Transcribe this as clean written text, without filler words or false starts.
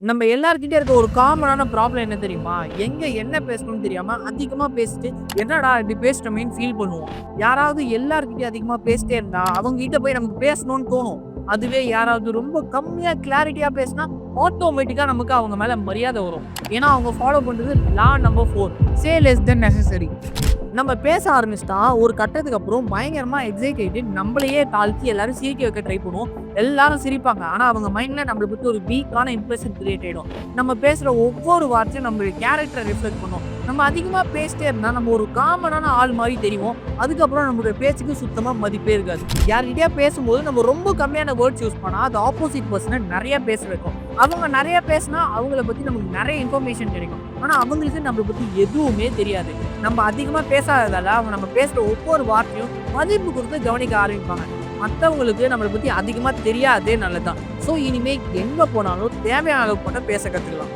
நம்ம எல்லார்கிட்டயும் இருக்க ஒரு காமனான ப்ராப்ளம் என்ன தெரியுமா? எங்க என்ன பேசணும்னு தெரியாம அதிகமா பேசிட்டு, என்னடா இப்படி பேசிட்டோமேன்னு ஃபீல் பண்ணுவோம். யாராவது எல்லார்கிட்டயும் அதிகமா பேசிட்டே இருந்தா, அவங்க கிட்ட போய் நமக்கு பேசணும்னு தோணும். அதுவே யாராவது ரொம்ப கம்மியா கிளாரிட்டியா பேசினா, ஆட்டோமேட்டிக்கா நமக்கு அவங்க மேல மரியாதை வரும். ஏன்னா, அவங்க ஃபாலோ பண்றது லா நம்பர் 4 சே லெஸ் தென் நெசசரி. நம்ம பேச ஆரம்பிச்சுட்டா, ஒரு கட்டத்துக்கு அப்புறம் பயங்கரமா எக்ஸைட் ஆயிட்டு, நம்மளையே தாழ்த்தி எல்லாரும் சிரிக்க வைக்க ட்ரை பண்ணுவோம். எல்லாரும் சிரிப்பாங்க. ஆனா, அவங்க மைண்ட்ல நம்மள பத்தி ஒரு வீக்கான இம்ப்ரஷன் கிரியேட் ஆயிடும். நம்ம பேசுற ஒவ்வொரு வார்த்தையும் நம்மளுடைய கேரக்டர ரிஃப்ளெக்ட் பண்ணும். நம்ம அதிகமா பேசிட்டே இருந்தா, நம்ம ஒரு காமனான ஆள் மாரி தெரிவோம். அதுக்கப்புறம் நம்மளுடைய பேச்சுக்கு சுத்தமா மதிப்பே இருக்காது. யார்கிட்டயா பேசும்போது நம்ம ரொம்ப கம்மியான வேர்ட்ஸ் யூஸ் பண்ணா, அது ஆப்போசிட் பெர்சன நெறைய பேச வைக்கும். அவங்க நெறைய பேசினா, அவங்கள பத்தி நமக்கு நெறைய இன்ஃபர்மேஷன் கிடைக்கும். ஆனா, அவங்களுக்கு நம்மள பத்தி எதுவுமே தெரியாது. நம்ம அதிகமா பேசாததால, அவங்க நம்ம பேசுற ஒவ்வொரு வார்த்தையும் மதிப்பு குடுத்து கவனிக்க ஆரம்பிப்பாங்க. மத்தவங்களுக்கு நம்மள பத்தி அதிகமா தெரியாததே நல்லதுதான். இனிமே எங்க போனாலும் தேவையான அளவுக்கு மட்டும் பேச கத்துக்கலாம்.